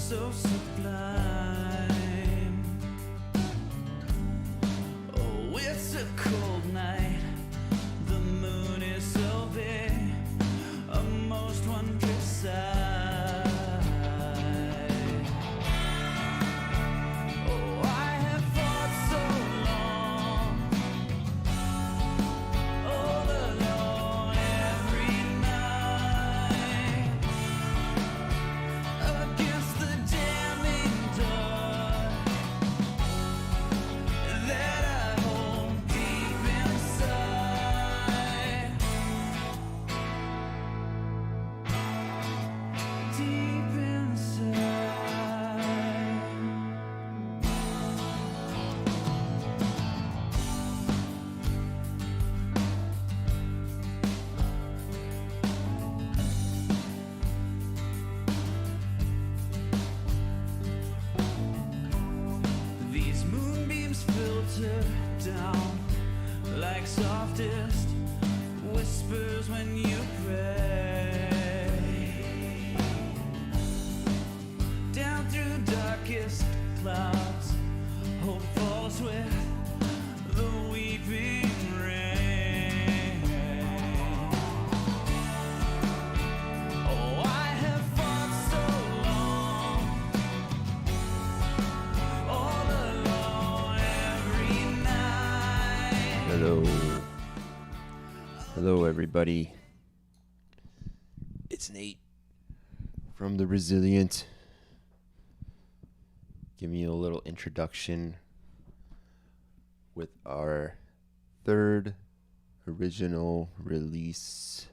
so sublime. Oh, it's a cold night. The moon is so big, a most wondrous sight. Oh, I have fought so long, all alone every night, against the damning dark that I hold deep inside. Deep inside. These moonbeams filter down like softest whispers when you pray. Down through darkest clouds, hope falls with the weeping rain. Oh, I have fought so long, all alone every night. Hello. Hello, everybody. It's Nate from The Resilient. Giving you a little introduction with our third original release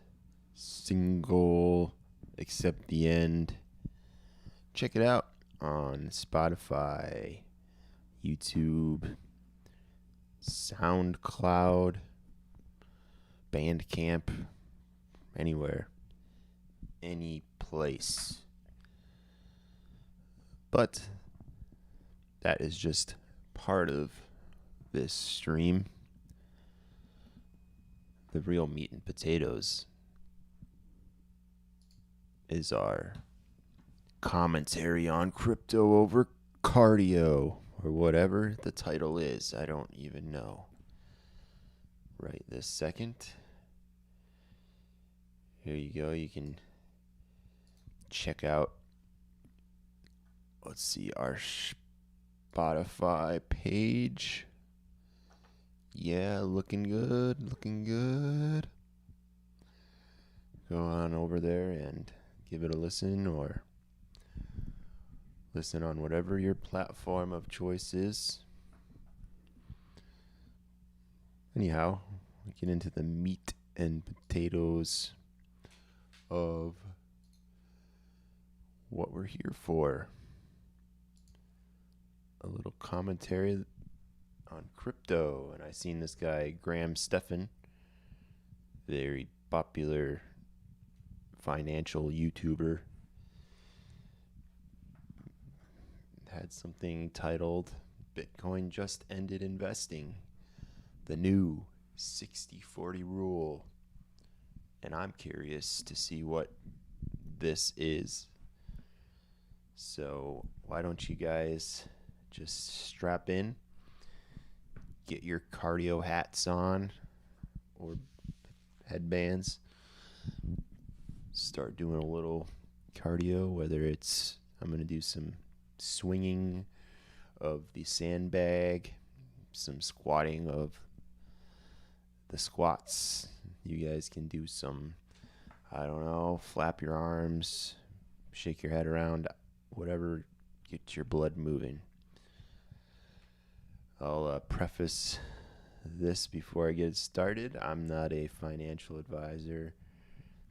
single, Except the End. Check it out on Spotify, YouTube, SoundCloud, Bandcamp, anywhere, any place. But that is just part of this stream. The real meat and potatoes is our commentary on crypto over cardio, or whatever the title is. I don't even know right this second. Here you go. You can check out, let's see, our Spotify page. Yeah, looking good, looking good. Go on over there and give it a listen, or listen on whatever your platform of choice is. Anyhow, we get into the meat and potatoes of what we're here for. A little commentary on crypto. And I seen this guy, Graham Stephan, very popular financial YouTuber, had something titled Bitcoin Just Ended Investing, the new 60-40 rule. And I'm curious to see what this is. So why don't you guys just strap in, get your cardio hats on or headbands, start doing a little cardio, whether it's, I'm going to do some swinging of the sandbag, some squatting of the squats. You guys can do some, I don't know, flap your arms, shake your head around, whatever gets your blood moving. I'll preface this before I get started. I'm not a financial advisor.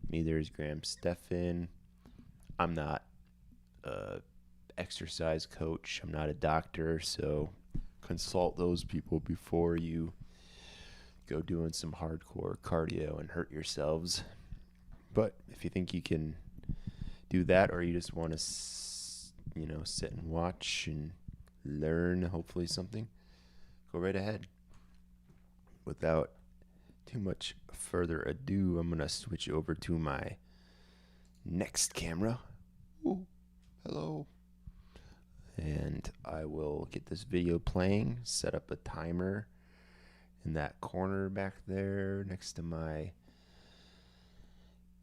Neither is Graham Stephan. I'm not a exercise coach. I'm not a doctor, so consult those people before you go doing some hardcore cardio and hurt yourselves. But if you think you can do that, or you just want to, sit and watch and learn, hopefully something, go right ahead. Without too much further ado, I'm going to switch over to my next camera. Ooh, hello. get this video playing, set up a timer in that corner back there next to my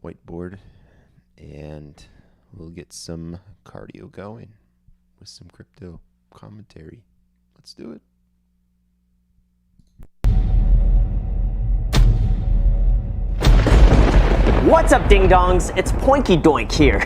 whiteboard, and we'll get some cardio going with some crypto commentary. Let's do it. What's up, ding-dongs? It's Poinky Doink here.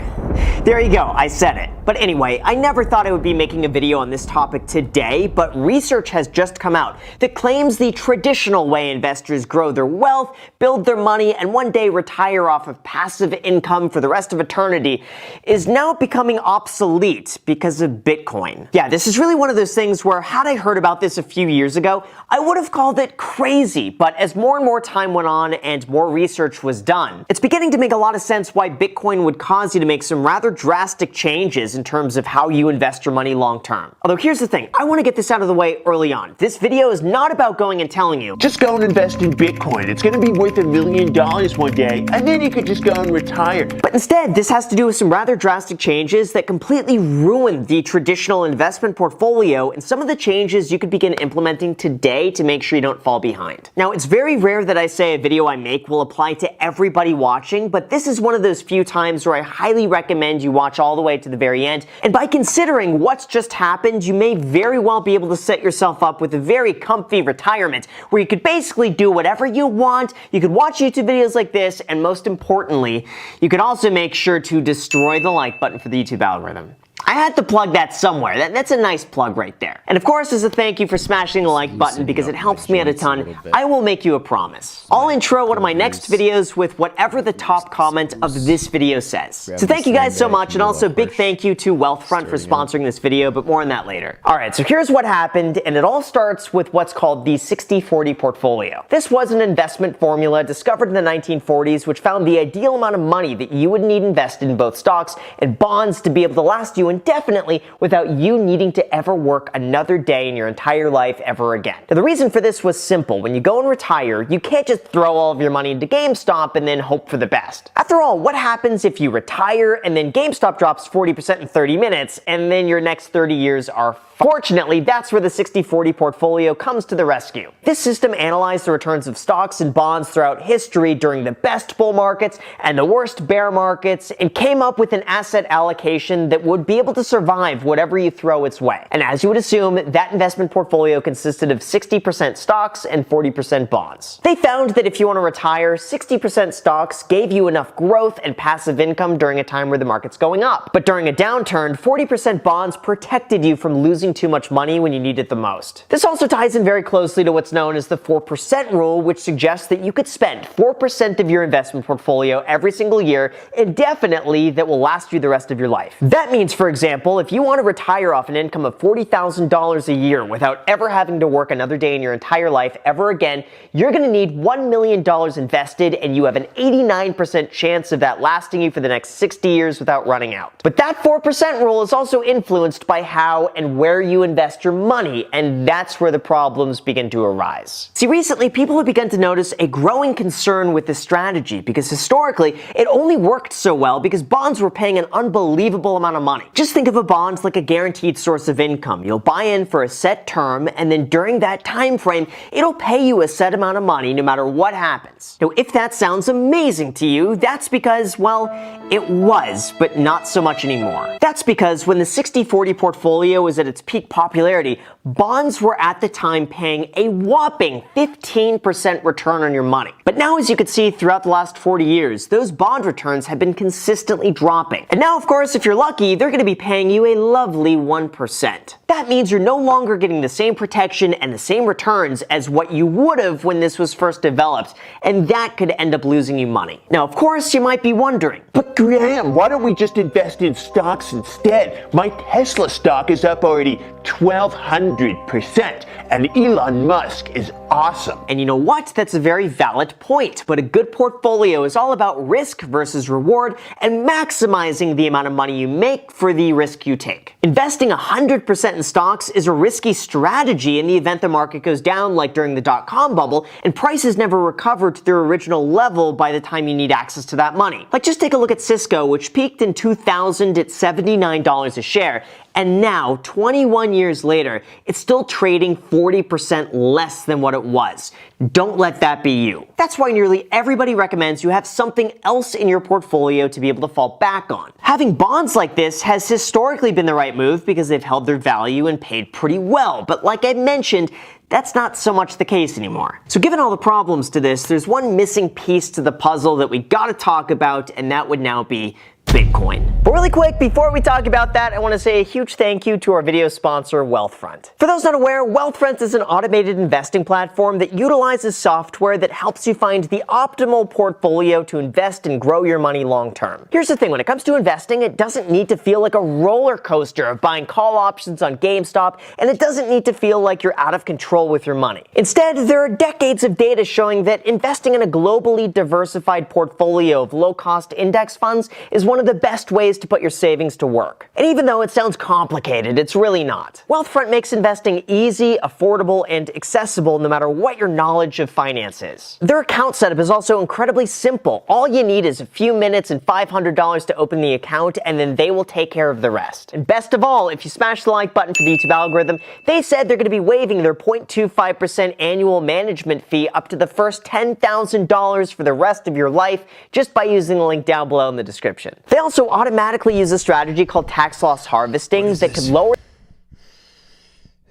There you go, I said it. But anyway, I never thought I would be making a video on this topic today, but research has just come out that claims the traditional way investors grow their wealth, build their money, and one day retire off of passive income for the rest of eternity is now becoming obsolete because of Bitcoin. Yeah, this is really one of those things where had I heard about this a few years ago, I would have called it crazy. But as more and more time went on and more research was done, it's beginning to make a lot of sense why Bitcoin would cause you to make some rather drastic changes in terms of how you invest your money long term. Although here's the thing, I want to get this out of the way early on. This video is not about going and telling you, just go and invest in Bitcoin. It's going to be worth $1 million one day, and then you could just go and retire. But instead, this has to do with some rather drastic changes that completely ruin the traditional investment portfolio and some of the changes you could begin implementing today to make sure you don't fall behind. Now, it's very rare that I say a video I make will apply to everybody watching, but this is one of those few times where I highly recommend you watch all the way to the very end. And by considering what's just happened, you may very well be able to set yourself up with a very comfy retirement where you could basically do whatever you want, you could watch YouTube videos like this, and most importantly, you could also make sure to destroy the like button for the YouTube algorithm. I had to plug that somewhere. That's a nice plug right there. And of course, as a thank you for smashing the like button because it helps me out a ton, I will make you a promise. I'll intro one of my next videos with whatever the top comment of this video says. So thank you guys so much, and also big thank you to Wealthfront for sponsoring this video, but more on that later. Alright, so here's what happened, and it all starts with what's called the 60-40 portfolio. This was an investment formula discovered in the 1940s which found the ideal amount of money that you would need invested in both stocks and bonds to be able to last you indefinitely without you needing to ever work another day in your entire life ever again. Now, the reason for this was simple. When you go and retire, you can't just throw all of your money into GameStop and then hope for the best. After all, what happens if you retire and then GameStop drops 40% in 30 minutes and then your next 30 years are Fortunately, that's where the 60-40 portfolio comes to the rescue. This system analyzed the returns of stocks and bonds throughout history during the best bull markets and the worst bear markets and came up with an asset allocation that would be able to survive whatever you throw its way. And as you would assume, that investment portfolio consisted of 60% stocks and 40% bonds. They found that if you want to retire, 60% stocks gave you enough growth and passive income during a time where the market's going up. But during a downturn, 40% bonds protected you from losing too much money when you need it the most. This also ties in very closely to what's known as the 4% rule, which suggests that you could spend 4% of your investment portfolio every single year indefinitely that will last you the rest of your life. That means, for example, if you want to retire off an income of $40,000 a year without ever having to work another day in your entire life ever again, you're going to need $1 million invested, and you have an 89% chance of that lasting you for the next 60 years without running out. But that 4% rule is also influenced by how and where you invest your money, and that's where the problems begin to arise. See, recently people have begun to notice a growing concern with this strategy because historically it only worked so well because bonds were paying an unbelievable amount of money. Just think of a bond like a guaranteed source of income. You'll buy in for a set term, and then during that time frame it'll pay you a set amount of money no matter what happens. Now, if that sounds amazing to you, that's because, well, it was, but not so much anymore. That's because when the 60-40 portfolio was at its peak popularity, bonds were at the time paying a whopping 15% return on your money. But now, as you can see throughout the last 40 years, those bond returns have been consistently dropping. And now, of course, if you're lucky, they're going to be paying you a lovely 1%. That means you're no longer getting the same protection and the same returns as what you would have when this was first developed, and that could end up losing you money. Now, of course, you might be wondering, but Graham, why don't we just invest in stocks instead? My Tesla stock is up already 1,200%, and Elon Musk is awesome. And you know what? That's a very valid point, but a good portfolio is all about risk versus reward and maximizing the amount of money you make for the risk you take. Investing 100% in stocks is a risky strategy in the event the market goes down, like during the dot-com bubble, and prices never recover to their original level by the time you need access to that money. Like, just take a look at Cisco, which peaked in 2000 at $79 a share, and now, 21 21 years later, it's still trading 40% less than what it was. Don't let that be you. That's why nearly everybody recommends you have something else in your portfolio to be able to fall back on. Having bonds like this has historically been the right move because they've held their value and paid pretty well, but like I mentioned, that's not so much the case anymore. So given all the problems to this, there's one missing piece to the puzzle that we gotta talk about, and that would now be Bitcoin. But really quick, before we talk about that, I want to say a huge thank you to our video sponsor, Wealthfront. For those not aware, Wealthfront is an automated investing platform that utilizes software that helps you find the optimal portfolio to invest and grow your money long term. Here's the thing, when it comes to investing, it doesn't need to feel like a roller coaster of buying call options on GameStop, and it doesn't need to feel like you're out of control with your money. Instead, there are decades of data showing that investing in a globally diversified portfolio of low-cost index funds is one of the best ways to put your savings to work. And even though it sounds complicated, it's really not. Wealthfront makes investing easy, affordable, and accessible no matter what your knowledge of finance is. Their account setup is also incredibly simple. All you need is a few minutes and $500 to open the account, and then they will take care of the rest. And best of all, if you smash the like button for the YouTube algorithm, they said they're going to be waiving their 0.25% annual management fee up to the first $10,000 for the rest of your life just by using the link down below in the description. They also automatically use a strategy called tax loss harvesting that could lower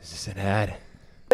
Is this an ad?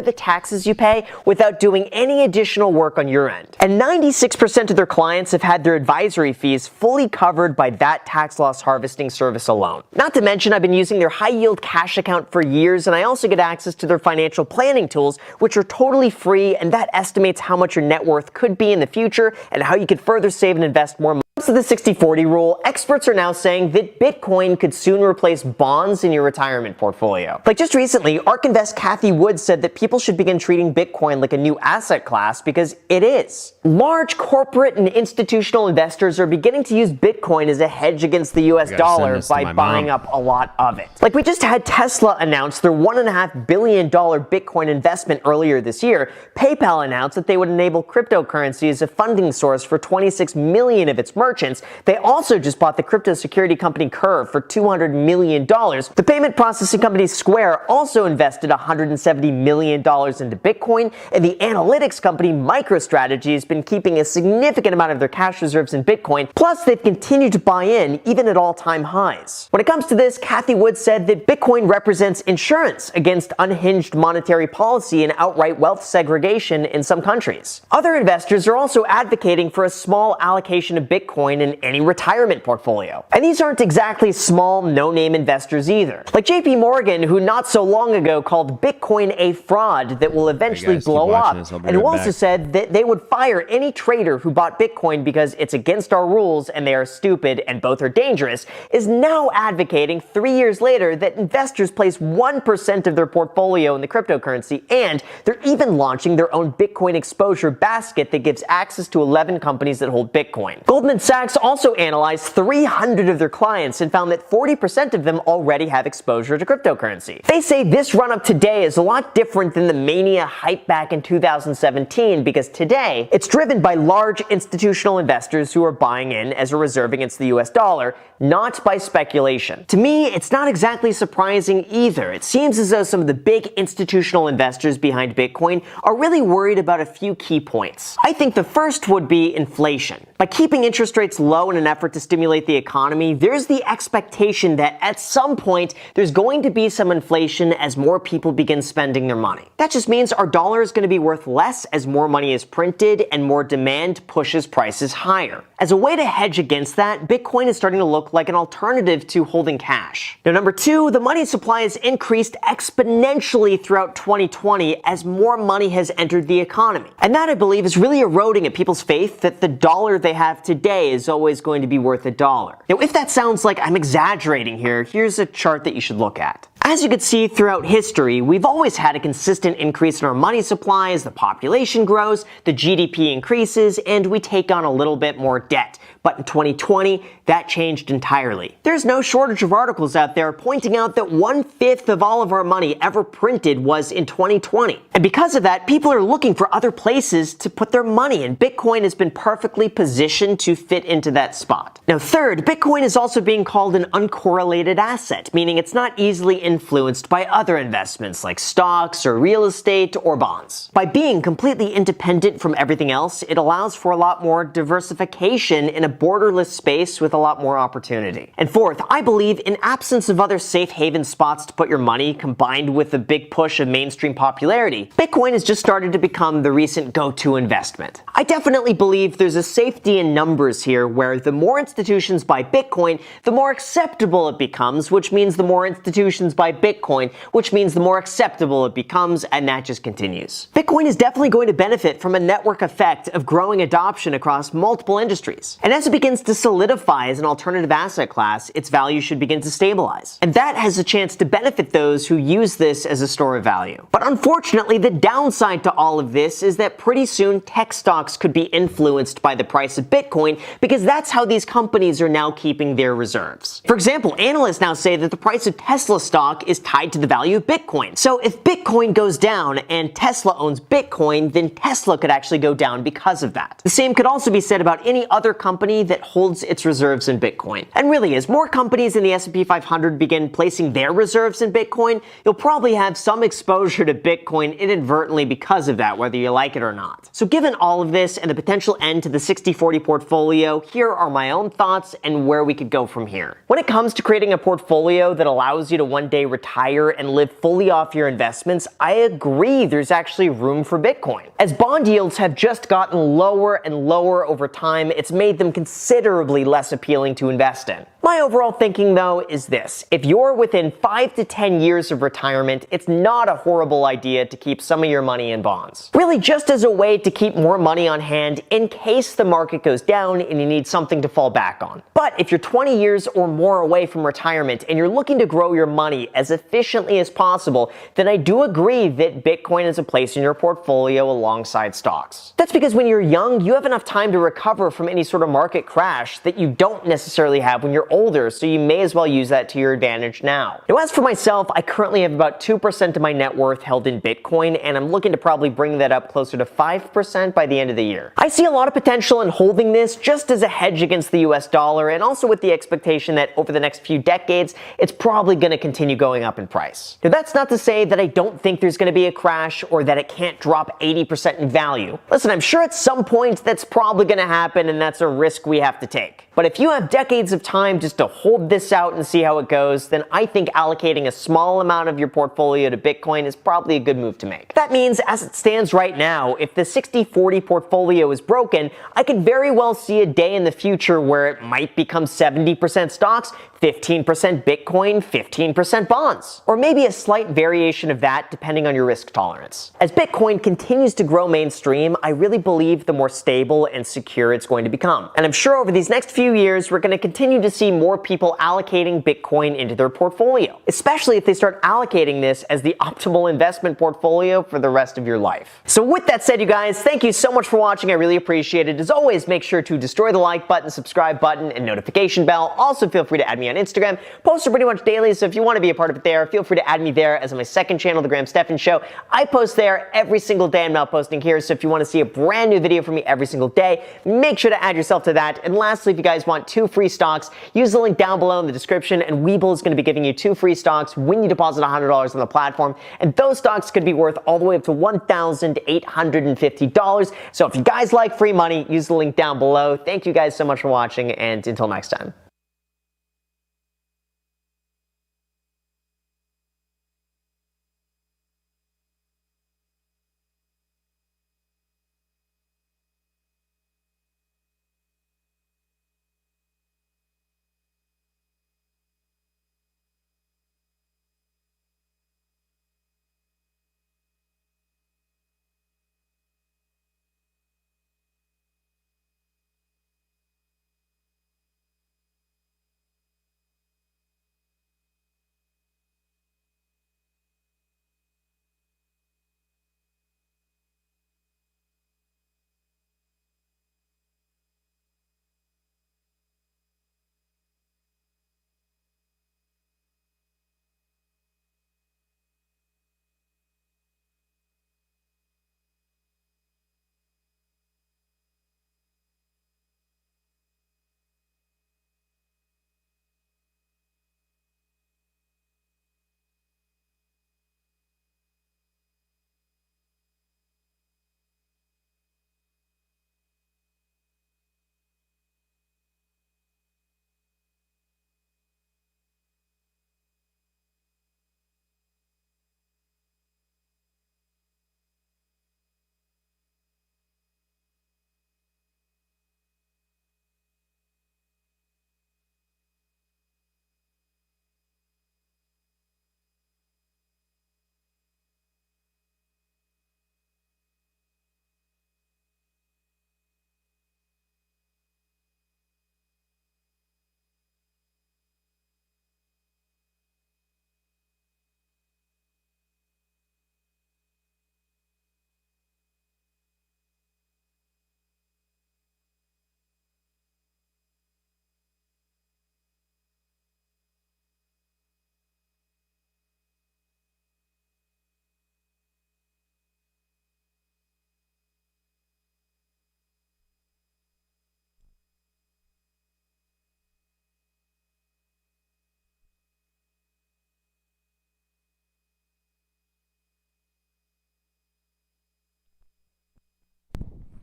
the taxes you pay without doing any additional work on your end. And 96% of their clients have had their advisory fees fully covered by that tax loss harvesting service alone. Not to mention, I've been using their high yield cash account for years, and I also get access to their financial planning tools, which are totally free, and that estimates how much your net worth could be in the future and how you could further save and invest more money. To the 60-40 rule, experts are now saying that Bitcoin could soon replace bonds in your retirement portfolio. Like just recently, ARK Invest Cathie Wood said that people should begin treating Bitcoin like a new asset class because it is. Large corporate and institutional investors are beginning to use Bitcoin as a hedge against the US dollar by buying up a lot of it. Like we just had Tesla announce their $1.5 billion Bitcoin investment earlier this year. PayPal announced that they would enable cryptocurrency as a funding source for 26 million of its merchants. They also just bought the crypto security company Curve for $200 million. The payment processing company Square also invested $170 million into Bitcoin, and the analytics company MicroStrategy has been keeping a significant amount of their cash reserves in Bitcoin, plus they've continued to buy in even at all-time highs. When it comes to this, Cathie Wood said that Bitcoin represents insurance against unhinged monetary policy and outright wealth segregation in some countries. Other investors are also advocating for a small allocation of Bitcoin in any retirement portfolio. And these aren't exactly small, no-name investors either. Like JP Morgan, who not so long ago called Bitcoin a fraud that will eventually blow up, and who also said that they would fire any trader who bought Bitcoin because it's against our rules and they are stupid and both are dangerous, is now advocating 3 years later that investors place 1% of their portfolio in the cryptocurrency, and they're even launching their own Bitcoin exposure basket that gives access to 11 companies that hold Bitcoin. Goldman Sachs also analyzed 300 of their clients and found that 40% of them already have exposure to cryptocurrency. They say this run-up today is a lot different than the mania hype back in 2017 because today it's driven by large institutional investors who are buying in as a reserve against the US dollar, not by speculation. To me, it's not exactly surprising either. It seems as though some of the big institutional investors behind Bitcoin are really worried about a few key points. I think the first would be inflation. By keeping interest rates low in an effort to stimulate the economy, there's the expectation that at some point there's going to be some inflation as more people begin spending their money. That just means our dollar is going to be worth less as more money is printed and more demand pushes prices higher. As a way to hedge against that, Bitcoin is starting to look like an alternative to holding cash. Now, number two, the money supply has increased exponentially throughout 2020 as more money has entered the economy. And that, I believe, is really eroding at people's faith that the dollar they have today is always going to be worth $1. Now, if that sounds like I'm exaggerating here, here's a chart that you should look at. As you can see throughout history, we've always had a consistent increase in our money supply as the population grows, the GDP increases, and we take on a little bit more debt. But in 2020, that changed entirely. There's no shortage of articles out there pointing out that 1/5 of all of our money ever printed was in 2020. And because of that, people are looking for other places to put their money, and Bitcoin has been perfectly positioned to fit into that spot. Now, third, Bitcoin is also being called an uncorrelated asset, meaning it's not easily influenced by other investments like stocks or real estate or bonds. By being completely independent from everything else, it allows for a lot more diversification in a borderless space with a lot more opportunity. And fourth, I believe in absence of other safe haven spots to put your money, combined with a big push of mainstream popularity, Bitcoin has just started to become the recent go-to investment. I definitely believe there's a safety in numbers here, where the more institutions buy Bitcoin, the more acceptable it becomes, which means the more institutions buy Bitcoin, which means the more acceptable it becomes, and that just continues. Bitcoin is definitely going to benefit from a network effect of growing adoption across multiple industries. And as it begins to solidify as an alternative asset class, its value should begin to stabilize. And that has a chance to benefit those who use this as a store of value. But unfortunately, the downside to all of this is that pretty soon tech stocks could be influenced by the price of Bitcoin, because that's how these companies are now keeping their reserves. For example, analysts now say that the price of Tesla stock is tied to the value of Bitcoin. So if Bitcoin goes down and Tesla owns Bitcoin, then Tesla could actually go down because of that. The same could also be said about any other company that holds its reserves in Bitcoin. And really, as more companies in the S&P 500 begin placing their reserves in Bitcoin, you'll probably have some exposure to Bitcoin inadvertently because of that, whether you like it or not. So given all of this and the potential end to the 60-40 portfolio, here are my own thoughts and where we could go from here. When it comes to creating a portfolio that allows you to one day retire and live fully off your investments, I agree there's actually room for Bitcoin. As bond yields have just gotten lower and lower over time, it's made them considerably less appealing to invest in. My overall thinking, though, is this: if you're within 5 to 10 years of retirement, it's not a horrible idea to keep some of your money in bonds. Really just as a way to keep more money on hand in case the market goes down and you need something to fall back on. But if you're 20 years or more away from retirement and you're looking to grow your money as efficiently as possible, then I do agree that Bitcoin is a place in your portfolio alongside stocks. That's because when you're young, you have enough time to recover from any sort of market crash that you don't necessarily have when you're older, so you may as well use that to your advantage now. Now, as for myself, I currently have about 2% of my net worth held in Bitcoin, and I'm looking to probably bring that up closer to 5% by the end of the year. I see a lot of potential in holding this just as a hedge against the US dollar, and also with the expectation that over the next few decades, it's probably going to continue going up in price. Now, that's not to say that I don't think there's going to be a crash or that it can't drop 80% in value. Listen, I'm sure at some point that's probably going to happen, and that's a risk we have to take. But if you have decades of time just to hold this out and see how it goes, then I think allocating a small amount of your portfolio to Bitcoin is probably a good move to make. That means, as it stands right now, if the 60-40 portfolio is broken, I could very well see a day in the future where it might become 70% stocks, 15% Bitcoin, 15% bonds, or maybe a slight variation of that depending on your risk tolerance. As Bitcoin continues to grow mainstream, I really believe the more stable and secure it's going to become. And I'm sure over these next few years, we're going to continue to see more people allocating Bitcoin into their portfolio, especially if they start allocating this as the optimal investment portfolio for the rest of your life. So with that said, you guys, thank you so much for watching. I really appreciate it. As always, make sure to destroy the like button, subscribe button, and notification bell. Also, feel free to add me on Instagram. Posts are pretty much daily, so if you want to be a part of it there, feel free to add me there as my second channel, The Graham Stephan Show. I post there every single day. I'm not posting here, so if you want to see a brand new video from me every single day, make sure to add yourself to that. And lastly, if you guys want 2 free stocks, use the link down below in the description, and Webull is going to be giving you 2 free stocks when you deposit $100 on the platform, and those stocks could be worth all the way up to $1,850. So if you guys like free money, use the link down below. Thank you guys so much for watching, and until next time.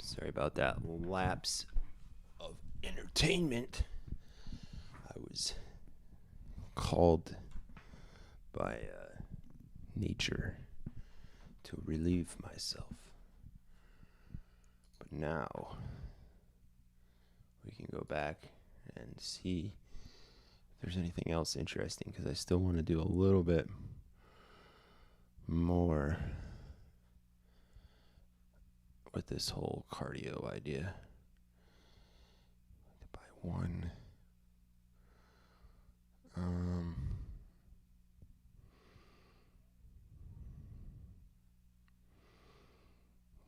Sorry about that lapse of entertainment. I was called by nature to relieve myself. But now we can go back and see if there's anything else interesting, because I still want to do a little bit more with this whole cardio idea. To buy one.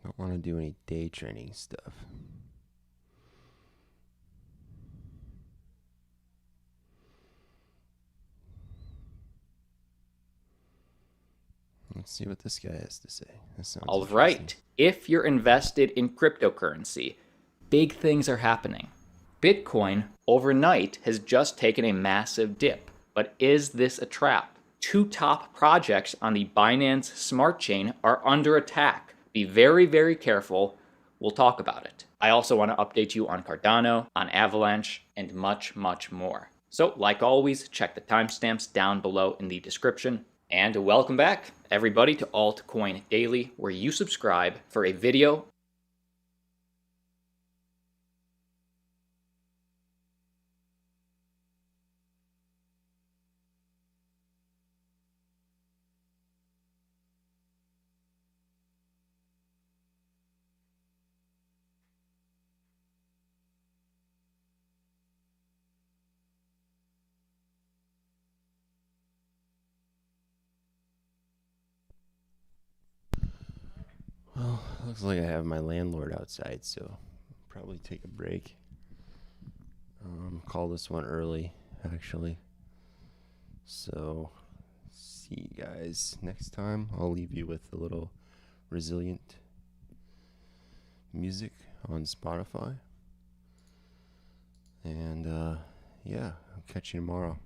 Don't want to do any day training stuff. Let's see what this guy has to say. This sounds All interesting. right. If you're invested in cryptocurrency, big things are happening. Bitcoin overnight has just taken a massive dip. But is this a trap? 2 top projects on the Binance Smart Chain are under attack. Be very, very careful. We'll talk about it. I also want to update you on Cardano, on Avalanche, and much, much more. So, like always, check the timestamps down below in the description. And welcome back, everybody, to Altcoin Daily, where you subscribe for a video. Well, looks like I have my landlord outside, so probably take a break. Call this one early, actually. So, see you guys next time. I'll leave you with a little resilient music on Spotify. And, yeah, I'll catch you tomorrow.